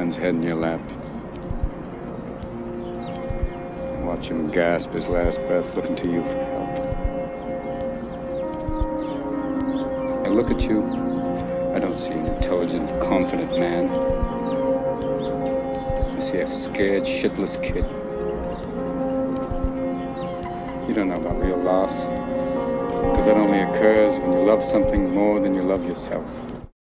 newborn's head in your lap. Watch him gasp his last breath, looking to you for help. I look at you, I don't see an intelligent, confident man. I see a scared, shitless kid. You don't know about real loss, because that only occurs when you love something more than you love yourself.